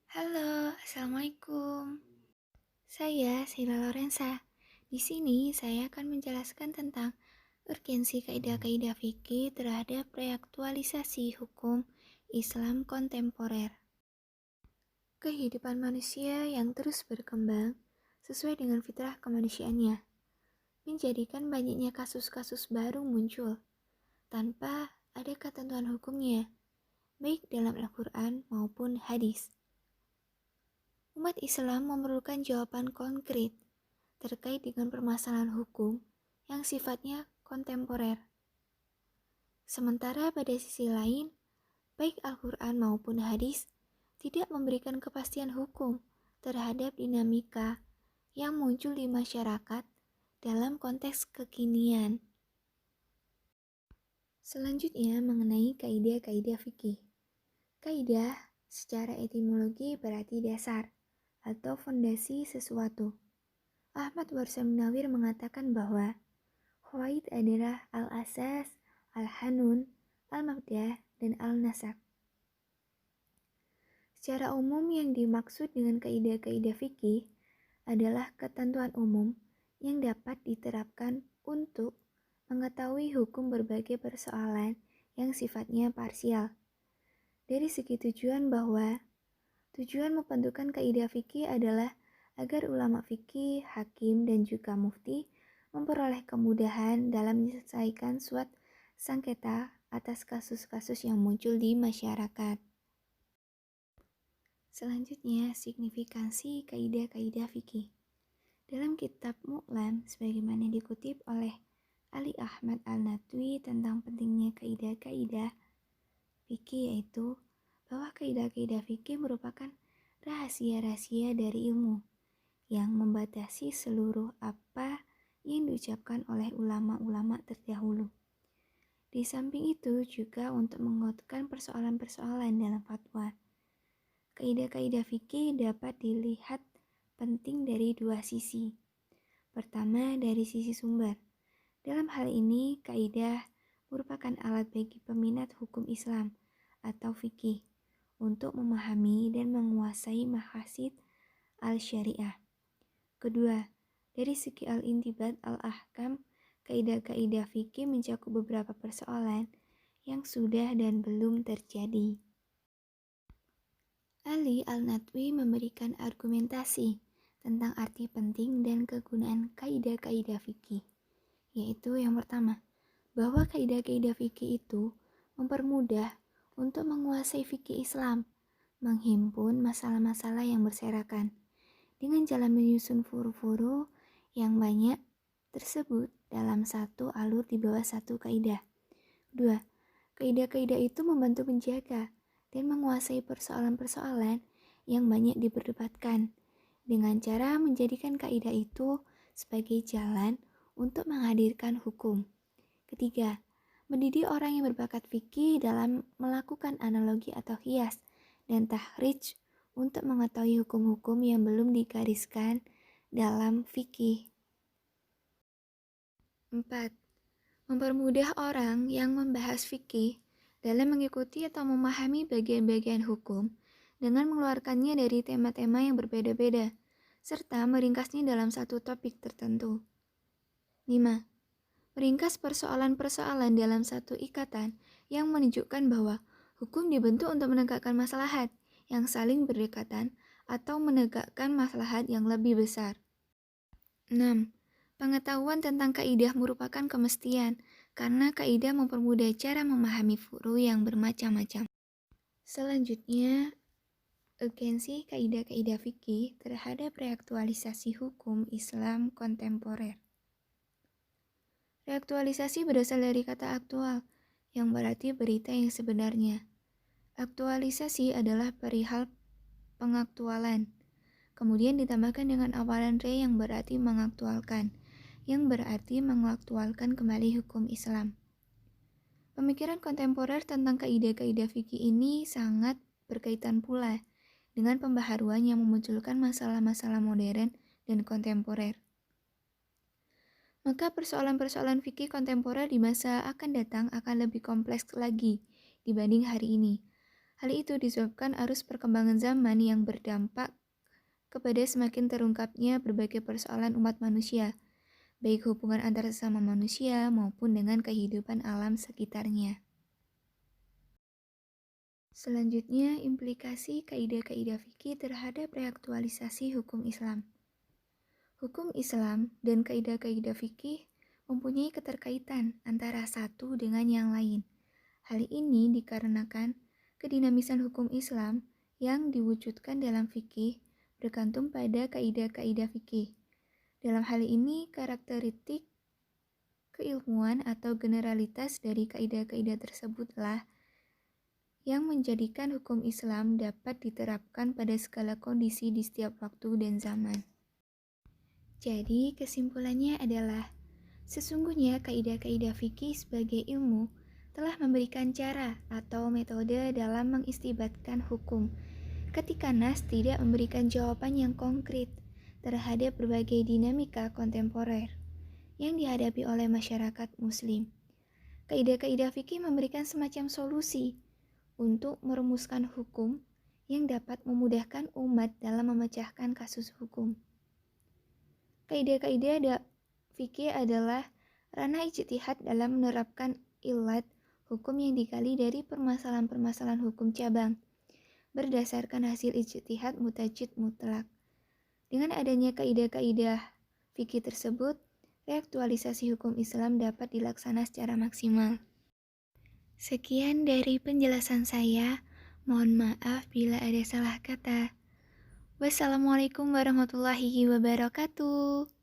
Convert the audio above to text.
Halo, Assalamualaikum. Saya Sheila Lorenza. Di sini saya akan menjelaskan tentang urgensi kaidah-kaidah fikih terhadap reaktualisasi hukum Islam kontemporer. Kehidupan manusia yang terus berkembang sesuai dengan fitrah kemanusiaannya, menjadikan banyaknya kasus-kasus baru muncul tanpa ada ketentuan hukumnya, baik dalam Al-Quran maupun hadis. Umat Islam memerlukan jawaban konkret terkait dengan permasalahan hukum yang sifatnya kontemporer. Sementara pada sisi lain, baik Al-Quran maupun hadis tidak memberikan kepastian hukum terhadap dinamika yang muncul di masyarakat dalam konteks kekinian. Selanjutnya mengenai kaidah-kaidah fikih. Kaidah secara etimologi berarti dasar atau fondasi sesuatu. Ahmad Warsa Munawir mengatakan bahwa Qawaid adalah al-asas, al-hanun, al-mabdah, dan al-nasab. Secara umum yang dimaksud dengan kaidah-kaidah fikih adalah ketentuan umum yang dapat diterapkan untuk mengetahui hukum berbagai persoalan yang sifatnya parsial. Dari segi tujuan bahwa tujuan membentukkan kaidah fikih adalah agar ulama fikih, hakim, dan juga mufti memperoleh kemudahan dalam menyelesaikan suatu sengketa atas kasus-kasus yang muncul di masyarakat. Selanjutnya, signifikansi kaidah-kaidah fikih. Dalam kitab Mu'lam, sebagaimana dikutip oleh Ali Ahmad Al-Natwi tentang pentingnya kaidah-kaidah fikih, yaitu bahwa kaidah-kaidah fikih merupakan rahasia-rahasia dari ilmu yang membatasi seluruh apa yang diucapkan oleh ulama-ulama terdahulu. Di samping itu juga untuk menguatkan persoalan-persoalan dalam fatwa. Kaidah-kaidah fikih dapat dilihat penting dari dua sisi. Pertama, dari sisi sumber. Dalam hal ini, kaidah merupakan alat bagi peminat hukum Islam atau fikih untuk memahami dan menguasai maqasid al-syariah. Kedua, dari segi al-intibat al-ahkam, kaidah-kaidah fikih mencakup beberapa persoalan yang sudah dan belum terjadi. Ali Al-Natwi memberikan argumentasi tentang arti penting dan kegunaan kaidah-kaidah fikih, yaitu yang pertama, bahwa kaidah-kaidah fikih itu mempermudah untuk menguasai fikih Islam, menghimpun masalah-masalah yang berserakan, dengan jalan menyusun furu-furu yang banyak tersebut dalam satu alur di bawah satu kaidah. Dua, kaidah-kaidah itu membantu menjaga dan menguasai persoalan-persoalan yang banyak diperdebatkan dengan cara menjadikan kaidah itu sebagai jalan untuk menghadirkan hukum. Ketiga, mendidik orang yang berbakat fikih dalam melakukan analogi atau qiyas dan tahrij untuk mengetahui hukum-hukum yang belum digariskan dalam fikih. 4. Mempermudah orang yang membahas fikih dalam mengikuti atau memahami bagian-bagian hukum dengan mengeluarkannya dari tema-tema yang berbeda-beda, serta meringkasnya dalam satu topik tertentu. 5. Meringkas persoalan-persoalan dalam satu ikatan yang menunjukkan bahwa hukum dibentuk untuk menegakkan maslahat yang saling berdekatan atau menegakkan maslahat yang lebih besar. 6. Pengetahuan tentang kaidah merupakan kemestian, karena kaidah mempermudah cara memahami furu yang bermacam-macam. Selanjutnya, urgensi kaidah-kaidah fikih terhadap reaktualisasi hukum Islam kontemporer. Reaktualisasi berasal dari kata aktual, yang berarti berita yang sebenarnya. Aktualisasi adalah perihal pengaktualan. Kemudian ditambahkan dengan awalan re yang berarti mengaktualkan, yang berarti mengaktualkan kembali hukum Islam. Pemikiran kontemporer tentang kaidah-kaidah fikih ini sangat berkaitan pula dengan pembaharuan yang memunculkan masalah-masalah modern dan kontemporer. Maka persoalan-persoalan fikih kontemporer di masa akan datang akan lebih kompleks lagi dibanding hari ini. Hal itu disebabkan arus perkembangan zaman yang berdampak kepada semakin terungkapnya berbagai persoalan umat manusia, baik hubungan antar sesama manusia maupun dengan kehidupan alam sekitarnya. Selanjutnya, implikasi kaidah-kaidah fikih terhadap reaktualisasi hukum Islam. Hukum Islam dan kaidah-kaidah fikih mempunyai keterkaitan antara satu dengan yang lain. Hal ini dikarenakan kedinamisan hukum Islam yang diwujudkan dalam fikih bergantung pada kaidah-kaidah fikih. Dalam hal ini, karakteristik keilmuan atau generalitas dari kaidah-kaidah tersebutlah yang menjadikan hukum Islam dapat diterapkan pada segala kondisi di setiap waktu dan zaman. Jadi, kesimpulannya adalah sesungguhnya kaidah-kaidah fikih sebagai ilmu telah memberikan cara atau metode dalam mengistibatkan hukum ketika nas tidak memberikan jawaban yang konkret terhadap berbagai dinamika kontemporer yang dihadapi oleh masyarakat muslim. Kaidah-kaidah fikih memberikan semacam solusi untuk merumuskan hukum yang dapat memudahkan umat dalam memecahkan kasus hukum. Kaidah-kaidah fikih adalah ranah ijtihad dalam menerapkan ilat hukum yang digali dari permasalahan-permasalahan hukum cabang berdasarkan hasil ijtihad mutajid mutlak. Dengan adanya kaidah-kaidah fikih tersebut, reaktualisasi hukum Islam dapat dilaksanakan secara maksimal. Sekian dari penjelasan saya. Mohon maaf bila ada salah kata. Wassalamualaikum warahmatullahi wabarakatuh.